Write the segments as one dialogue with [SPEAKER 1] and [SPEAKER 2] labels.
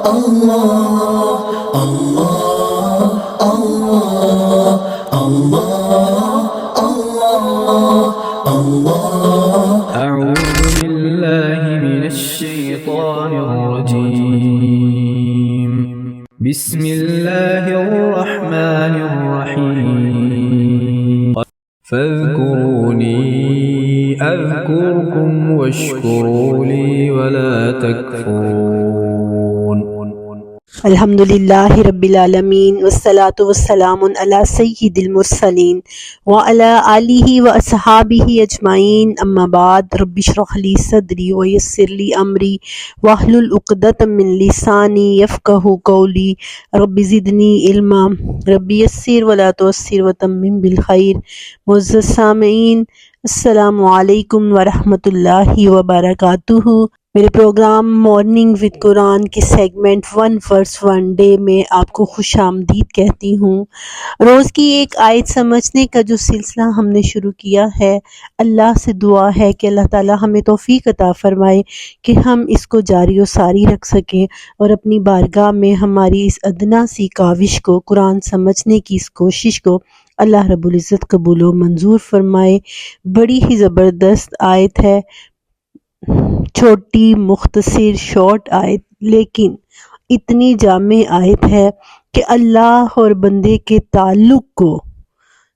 [SPEAKER 1] اللہ اللہ اللہ اللہ اللہ اللہ
[SPEAKER 2] أعوذ بالله من الشيطان الرجيم بسم الله الرحمن الرحيم فاذكروني أذكركم واشكروا لي ولا تكفرون
[SPEAKER 3] الحمدللہ رب العالمین والصلاة والسلام علی سید المرسلین وعلی آلہ واصحابہ اجمعین اما بعد رب اشرح لی صدری ویسر لی امری واحلل عقدۃ من لسانی یفقہوا قولی رب زدنی علما رب یسر ولا تعسر وتمم بالخیر۔ معزز سامعین، السلام علیکم ورحمۃ اللہ وبرکاتہ۔ میرے پروگرام مارننگ وتھ قرآن کے سیگمنٹ 1 verse 1 ڈے میں آپ کو خوش آمدید کہتی ہوں۔ روز کی ایک آیت سمجھنے کا جو سلسلہ ہم نے شروع کیا ہے، اللہ سے دعا ہے کہ اللہ تعالی ہمیں توفیق عطا فرمائے کہ ہم اس کو جاری و ساری رکھ سکیں اور اپنی بارگاہ میں ہماری اس ادنا سی کاوش کو، قرآن سمجھنے کی اس کوشش کو اللہ رب العزت قبول و منظور فرمائے۔ بڑی ہی زبردست آیت ہے، چھوٹی مختصر شارٹ آیت، لیکن اتنی جامع آیت ہے کہ اللہ اور بندے کے تعلق کو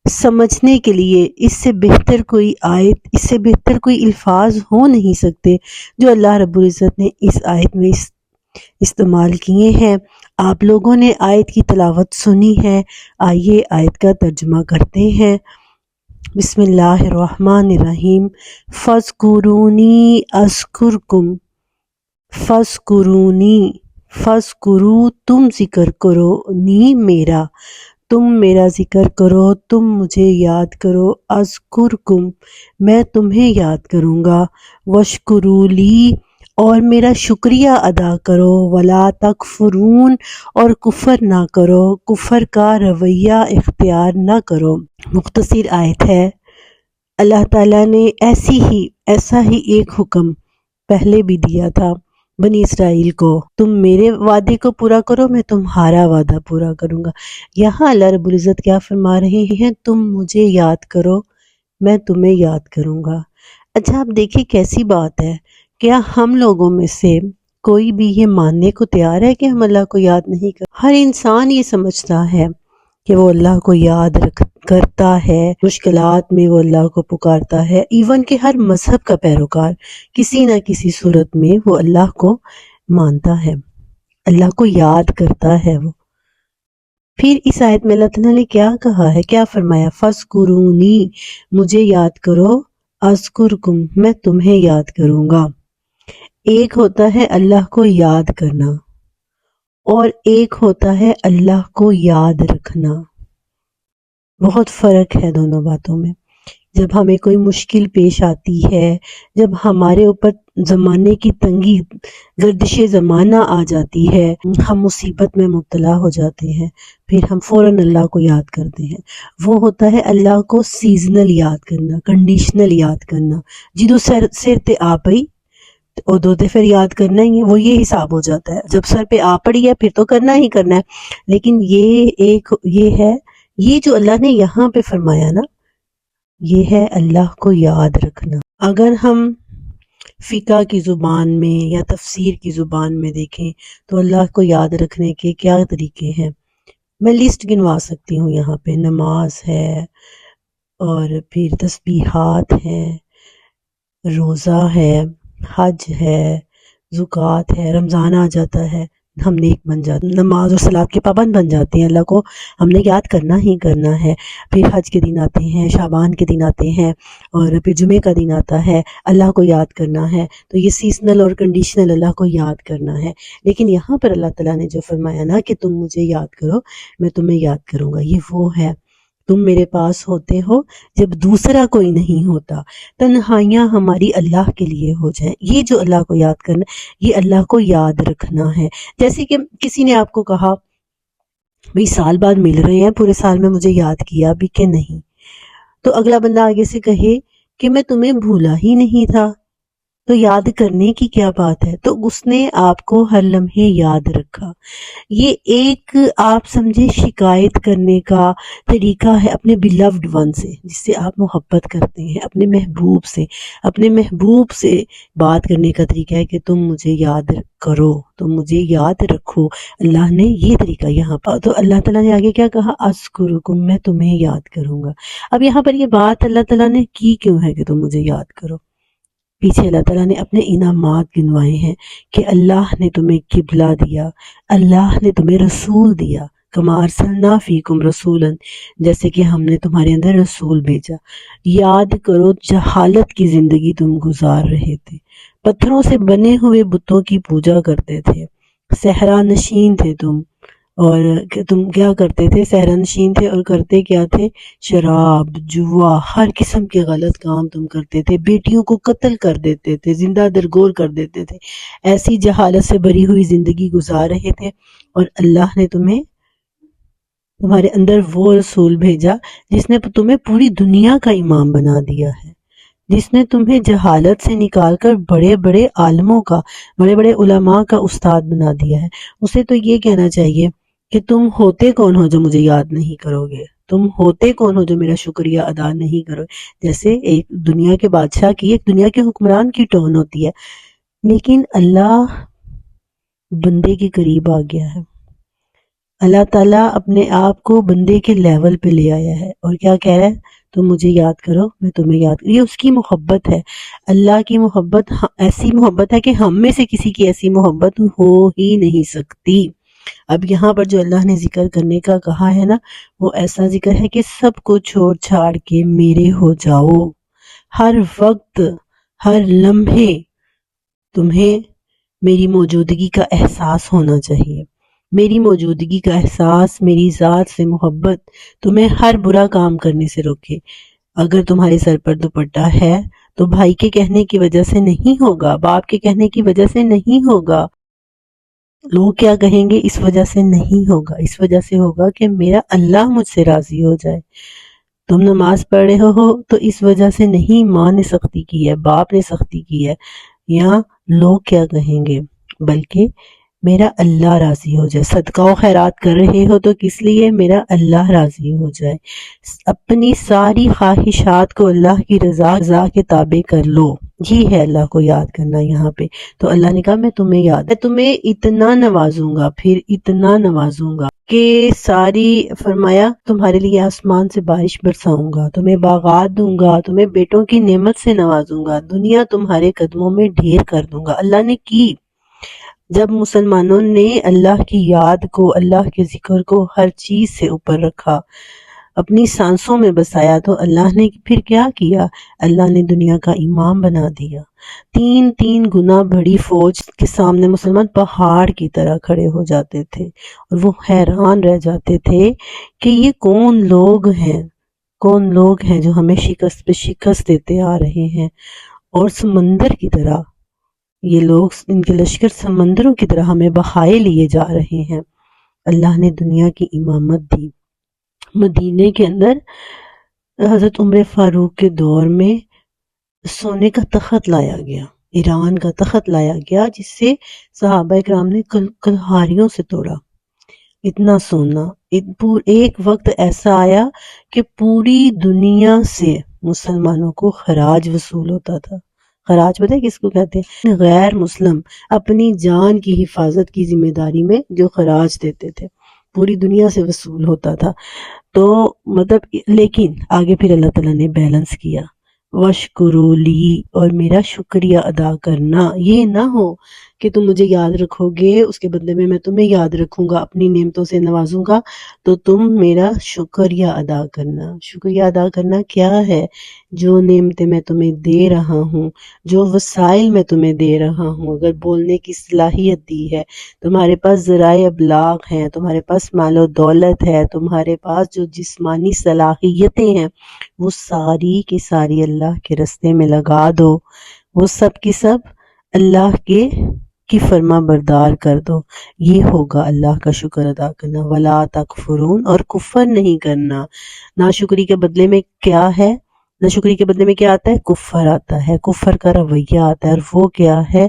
[SPEAKER 3] سمجھنے کے لیے اس سے بہتر کوئی آیت، اس سے بہتر کوئی الفاظ ہو نہیں سکتے جو اللہ رب العزت نے اس آیت میں استعمال کیے ہیں۔ آپ لوگوں نے آیت کی تلاوت سنی ہے، آئیے آیت کا ترجمہ کرتے ہیں۔ بسم اللہ الرحمن الرحیم۔ فاذکرونی اذکرکم، فاذکرونی، فاذکرو تم ذکر کرو، نی میرا، تم میرا ذکر کرو، تم مجھے یاد کرو، اذکرکم میں تمہیں یاد کروں گا، واشکروا لی اور میرا شکریہ ادا کرو، ولا تکفرون اور کفر نہ کرو، کفر کا رویہ اختیار نہ کرو۔ مختصر آیت ہے۔ اللہ تعالیٰ نے ایسا ہی ایک حکم پہلے بھی دیا تھا بنی اسرائیل کو، تم میرے وعدے کو پورا کرو، میں تمہارا وعدہ پورا کروں گا۔ یہاں اللہ رب العزت کیا فرما رہے ہیں؟ تم مجھے یاد کرو، میں تمہیں یاد کروں گا۔ اچھا آپ دیکھیں کیسی بات ہے، کیا ہم لوگوں میں سے کوئی بھی یہ ماننے کو تیار ہے کہ ہم اللہ کو یاد نہیں کرتے؟ ہر انسان یہ سمجھتا ہے کہ وہ اللہ کو یاد کرتا ہے، مشکلات میں وہ اللہ کو پکارتا ہے، ایون کہ ہر مذہب کا پیروکار کسی نہ کسی صورت میں وہ اللہ کو مانتا ہے، اللہ کو یاد کرتا ہے۔ وہ پھر اس آیت میں اللہ تعالیٰ نے کیا کہا ہے، کیا فرمایا؟ فاذکرونی مجھے یاد کرو، اذکرکم میں تمہیں یاد کروں گا۔ ایک ہوتا ہے اللہ کو یاد کرنا اور ایک ہوتا ہے اللہ کو یاد رکھنا، بہت فرق ہے دونوں باتوں میں۔ جب ہمیں کوئی مشکل پیش آتی ہے، جب ہمارے اوپر زمانے کی تنگی، گردش زمانہ آ جاتی ہے، ہم مصیبت میں مبتلا ہو جاتے ہیں، پھر ہم فوراً اللہ کو یاد کرتے ہیں۔ وہ ہوتا ہے اللہ کو سیزنل یاد کرنا، کنڈیشنل یاد کرنا، جدو سر تے آ پئی اور دو تے پھر یاد کرنا ہی ہے، وہ یہ حساب ہو جاتا ہے۔ جب سر پہ آ پڑی ہے پھر تو کرنا ہی کرنا ہے۔ لیکن یہ جو اللہ نے یہاں پہ فرمایا نا، یہ ہے اللہ کو یاد رکھنا۔ اگر ہم فقہ کی زبان میں یا تفسیر کی زبان میں دیکھیں تو اللہ کو یاد رکھنے کے کیا طریقے ہیں، میں لسٹ گنوا سکتی ہوں۔ یہاں پہ نماز ہے، اور پھر تسبیحات ہیں، روزہ ہے، حج ہے، زکوٰۃ ہے، رمضان آ جاتا ہے، ہم نیک بن جاتے ہیں، نماز اور صلاۃ کے پابند بن جاتے ہیں، اللہ کو ہم نے یاد کرنا ہی کرنا ہے۔ پھر حج کے دن آتے ہیں، شعبان کے دن آتے ہیں، اور پھر جمعے کا دن آتا ہے، اللہ کو یاد کرنا ہے۔ تو یہ سیزنل اور کنڈیشنل اللہ کو یاد کرنا ہے۔ لیکن یہاں پر اللہ تعالیٰ نے جو فرمایا نا کہ تم مجھے یاد کرو، میں تمہیں یاد کروں گا، یہ وہ ہے، تم میرے پاس ہوتے ہو جب دوسرا کوئی نہیں ہوتا، تنہائیاں ہماری اللہ کے لیے ہو جائیں۔ یہ جو اللہ کو یاد کرنا، یہ اللہ کو یاد رکھنا ہے۔ جیسے کہ کسی نے آپ کو کہا بھئی سال بعد مل رہے ہیں، پورے سال میں مجھے یاد کیا بھی کہ نہیں، تو اگلا بندہ آگے سے کہے کہ میں تمہیں بھولا ہی نہیں تھا، تو یاد کرنے کی کیا بات ہے؟ تو اس نے آپ کو ہر لمحے یاد رکھا۔ یہ ایک آپ سمجھے شکایت کرنے کا طریقہ ہے اپنے بیلوڈ ون سے، جس سے آپ محبت کرتے ہیں، اپنے محبوب سے بات کرنے کا طریقہ ہے کہ تم مجھے یاد کرو، تم مجھے یاد رکھو۔ اللہ نے یہ طریقہ یہاں پر، تو اللہ تعالیٰ نے آگے کیا کہا؟ اذکرکم، میں تمہیں یاد کروں گا۔ اب یہاں پر یہ بات اللہ تعالیٰ نے کی کیوں ہے کہ تم مجھے یاد کرو؟ پیچھے اللہ تعالیٰ نے اپنے انعامات گنوائے ہیں کہ اللہ نے تمہیں قبلہ دیا، اللہ نے تمہیں رسول دیا، کما ارسلنا فیکم رسولا، جیسے کہ ہم نے تمہارے اندر رسول بھیجا۔ یاد کرو جہالت کی زندگی تم گزار رہے تھے، پتھروں سے بنے ہوئے بتوں کی پوجا کرتے تھے، صحرا نشین تھے تم، اور تم کیا کرتے تھے؟ صحرا نشین تھے اور کرتے کیا تھے؟ شراب، جوا، ہر قسم کے غلط کام تم کرتے تھے، بیٹیوں کو قتل کر دیتے تھے، زندہ درگور کر دیتے تھے، ایسی جہالت سے بھری ہوئی زندگی گزار رہے تھے، اور اللہ نے تمہارے اندر وہ رسول بھیجا جس نے تمہیں پوری دنیا کا امام بنا دیا ہے، جس نے تمہیں جہالت سے نکال کر بڑے بڑے عالموں کا، بڑے بڑے علماء کا استاد بنا دیا ہے۔ اسے تو یہ کہنا چاہیے کہ تم ہوتے کون ہو جو مجھے یاد نہیں کرو گے، تم ہوتے کون ہو جو میرا شکریہ ادا نہیں کرو۔ جیسے ایک دنیا کے بادشاہ کی، ایک دنیا کے حکمران کی ٹون ہوتی ہے، لیکن اللہ بندے کے قریب آ گیا ہے۔ اللہ تعالیٰ اپنے آپ کو بندے کے لیول پہ لے آیا ہے اور کیا کہہ رہا ہے؟ تم مجھے یاد کرو، میں تمہیں یاد کروں۔ یہ اس کی محبت ہے، اللہ کی محبت ایسی محبت ہے کہ ہم میں سے کسی کی ایسی محبت ہو ہی نہیں سکتی۔ اب یہاں پر جو اللہ نے ذکر کرنے کا کہا ہے نا، وہ ایسا ذکر ہے کہ سب کو چھوڑ چھاڑ کے میرے ہو جاؤ۔ ہر وقت، ہر لمحے تمہیں میری موجودگی کا احساس ہونا چاہیے، میری موجودگی کا احساس، میری ذات سے محبت تمہیں ہر برا کام کرنے سے روکے۔ اگر تمہارے سر پر دوپٹہ ہے تو بھائی کے کہنے کی وجہ سے نہیں ہوگا، باپ کے کہنے کی وجہ سے نہیں ہوگا، لوگ کیا کہیں گے اس وجہ سے نہیں ہوگا، اس وجہ سے ہوگا کہ میرا اللہ مجھ سے راضی ہو جائے۔ تم نماز پڑھ رہے ہو تو اس وجہ سے نہیں ماں نے سختی کی ہے، باپ نے سختی کی ہے، یا لوگ کیا کہیں گے، بلکہ میرا اللہ راضی ہو جائے۔ صدقہ و خیرات کر رہے ہو تو کس لیے؟ میرا اللہ راضی ہو جائے۔ اپنی ساری خواہشات کو اللہ کی رضا کے تابع کر لو، یہ ہے اللہ کو یاد کرنا یہاں پہ۔ تو اللہ نے کہا میں تمہیں اتنا نوازوں گا، پھر اتنا نوازوں گا کہ ساری، فرمایا تمہارے لیے آسمان سے بارش برساؤں گا، تمہیں باغات دوں گا، تمہیں بیٹوں کی نعمت سے نوازوں گا، دنیا تمہارے قدموں میں ڈھیر کر دوں گا۔ اللہ نے کی، جب مسلمانوں نے اللہ کی یاد کو، اللہ کے ذکر کو ہر چیز سے اوپر رکھا، اپنی سانسوں میں بسایا، تو اللہ نے پھر کیا کیا؟ اللہ نے دنیا کا امام بنا دیا۔ 3 گنا بڑی فوج کے سامنے مسلمان پہاڑ کی طرح کھڑے ہو جاتے تھے اور وہ حیران رہ جاتے تھے کہ یہ کون لوگ ہیں جو ہمیں شکست پہ شکست دیتے آ رہے ہیں، اور سمندر کی طرح یہ لوگ، ان کے لشکر سمندروں کی طرح ہمیں بہائے لیے جا رہے ہیں۔ اللہ نے دنیا کی امامت دی۔ مدینے کے اندر حضرت عمر فاروق کے دور میں سونے کا تخت لایا گیا، ایران کا تخت لایا گیا، جس سے صحابہ اکرام نے کلہاریوں سے توڑا۔ اتنا سونا، ایک وقت ایسا آیا کہ پوری دنیا سے مسلمانوں کو خراج وصول ہوتا تھا۔ خراج پتہ ہے کس کو کہتے ہیں؟ غیر مسلم اپنی جان کی حفاظت کی ذمہ داری میں جو خراج دیتے تھے، پوری دنیا سے وصول ہوتا تھا۔ تو لیکن آگے پھر اللہ تعالیٰ نے بیلنس کیا، وَاشْكُرُوا لِي، اور میرا شکریہ ادا کرنا۔ یہ نہ ہو کہ تم مجھے یاد رکھو گے، اس کے بدلے میں تمہیں یاد رکھوں گا، اپنی نعمتوں سے نوازوں گا، تو تم میرا شکریہ ادا کرنا۔ شکریہ ادا کرنا کیا ہے؟ جو نعمتیں میں تمہیں دے رہا ہوں، جو وسائل میں تمہیں دے رہا ہوں، اگر بولنے کی صلاحیت دی ہے، تمہارے پاس ذرائع ابلاغ ہیں، تمہارے پاس مال و دولت ہے، تمہارے پاس جو جسمانی صلاحیتیں ہیں، وہ ساری کی ساری اللہ کے رستے میں لگا دو، وہ سب کی سب اللہ کی فرما بردار کر دو۔ یہ ہوگا اللہ کا شکر ادا کرنا۔ ولا تکفرون، اور کفر نہیں کرنا۔ ناشکری کے بدلے میں کیا ہے؟ ناشکری کے بدلے میں کیا آتا ہے؟ کفر آتا ہے، کفر کا رویہ آتا ہے، اور وہ کیا ہے؟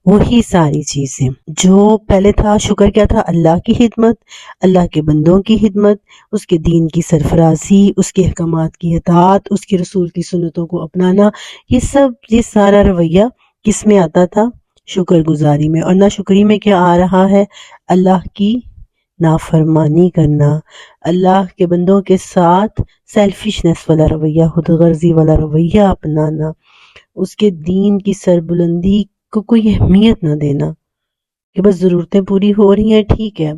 [SPEAKER 3] وہی ساری چیزیں جو پہلے تھا۔ شکر کیا تھا؟ اللہ کی خدمت، اللہ کے بندوں کی خدمت، اس کے دین کی سرفرازی، اس کے احکامات کی اطاعت، اس کے رسول کی سنتوں کو اپنانا، یہ سارا رویہ کس میں آتا تھا؟ شکر گزاری میں۔ اور ناشکری میں کیا آ رہا ہے؟ اللہ کی نافرمانی کرنا، اللہ کے بندوں کے ساتھ سیلفشنس والا رویہ، خود غرضی والا رویہ اپنانا، اس کے دین کی سربلندی کو کوئی اہمیت نہ دینا کہ بس ضرورتیں پوری ہو رہی ہیں، ٹھیک ہے،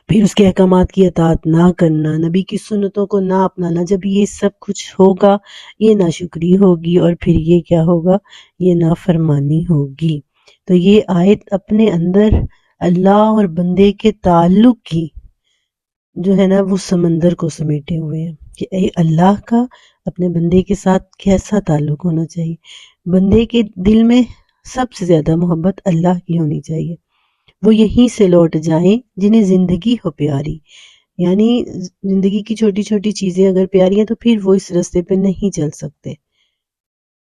[SPEAKER 3] پھر اس کے احکامات کی اطاعت نہ کرنا، نبی کی سنتوں کو نہ اپنانا۔ جب یہ سب کچھ ہوگا یہ ناشکری ہوگی، اور پھر یہ کیا ہوگا؟ یہ نافرمانی ہوگی۔ تو یہ آیت اپنے اندر اللہ اور بندے کے تعلق کی جو ہے نا وہ سمندر کو سمیٹے ہوئے ہیں کہ اے اللہ کا اپنے بندے کے ساتھ کیسا تعلق ہونا چاہیے۔ بندے کے دل میں سب سے زیادہ محبت اللہ کی ہونی چاہیے، وہ یہیں سے لوٹ جائیں جنہیں زندگی ہو پیاری، یعنی زندگی کی چھوٹی چھوٹی چیزیں اگر پیاری ہیں تو پھر وہ اس راستے پہ نہیں چل سکتے۔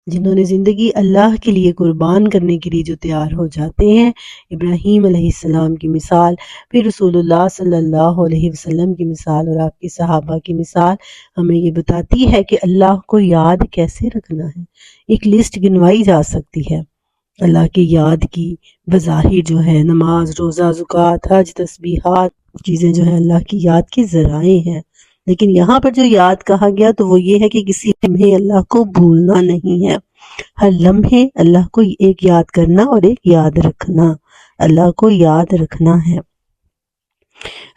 [SPEAKER 3] جنہوں نے زندگی اللہ کے لیے قربان کرنے کے لیے جو تیار ہو جاتے ہیں، ابراہیم علیہ السلام کی مثال، پھر رسول اللہ صلی اللہ علیہ وسلم کی مثال، اور آپ کے صحابہ کی مثال ہمیں یہ بتاتی ہے کہ اللہ کو یاد کیسے رکھنا ہے۔ ایک لسٹ گنوائی جا سکتی ہے اللہ کی یاد کی، بظاہر جو ہے نماز، روزہ، زکوٰۃ، حج، تسبیحات، چیزیں جو ہیں اللہ کی یاد کے ذرائع ہیں، لیکن یہاں پر جو یاد کہا گیا تو وہ یہ ہے کہ کسی لمحے اللہ کو بھولنا نہیں ہے، ہر لمحے اللہ کو ایک یاد کرنا اور ایک یاد رکھنا، اللہ کو یاد رکھنا ہے۔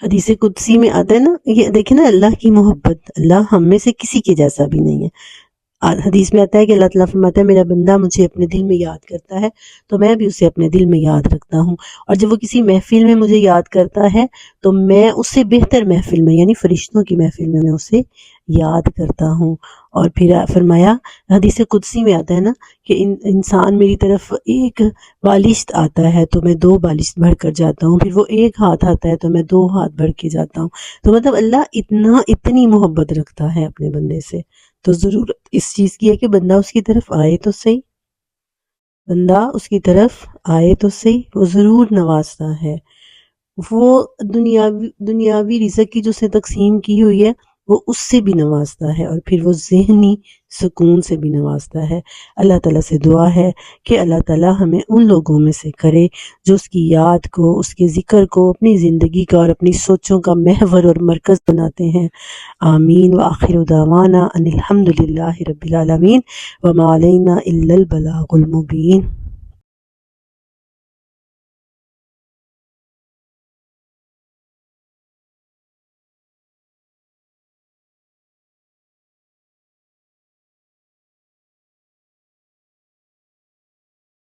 [SPEAKER 3] حدیث قدسی میں آتا ہے نا، یہ دیکھیں نا اللہ کی محبت، اللہ ہم میں سے کسی کے جیسا بھی نہیں ہے۔ حدیث میں آتا ہے کہ اللہ تعالیٰ فرماتا ہے میرا بندہ مجھے اپنے دل میں یاد کرتا ہے تو میں بھی اسے اپنے دل میں یاد رکھتا ہوں، اور جب وہ کسی محفل میں مجھے یاد کرتا ہے تو میں اس سے بہتر محفل میں یعنی فرشتوں کی محفل میں اسے یاد کرتا ہوں۔ اور پھر فرمایا حدیث قدسی میں آتا ہے نا کہ انسان میری طرف ایک بالشت آتا ہے تو میں 2 بالشت بڑھ کر جاتا ہوں، پھر وہ ایک ہاتھ آتا ہے تو میں 2 ہاتھ بڑھ کے جاتا ہوں۔ تو مطلب اللہ اتنی محبت رکھتا ہے اپنے بندے سے، تو ضرورت اس چیز کی ہے کہ بندہ اس کی طرف آئے تو صحیح، بندہ اس کی طرف آئے تو صحیح، وہ ضرور نوازتا ہے۔ وہ دنیاوی رزق کی جو سے تقسیم کی ہوئی ہے وہ اس سے بھی نوازتا ہے، اور پھر وہ ذہنی سکون سے بھی نوازتا ہے۔ اللہ تعالیٰ سے دعا ہے کہ اللہ تعالیٰ ہمیں ان لوگوں میں سے کرے جو اس کی یاد کو، اس کے ذکر کو اپنی زندگی کا اور اپنی سوچوں کا محور اور مرکز بناتے ہیں۔ آمین۔ وآخر دعوانا ان الحمد للہ رب العالمین وما علینا الا البلاغ المبین۔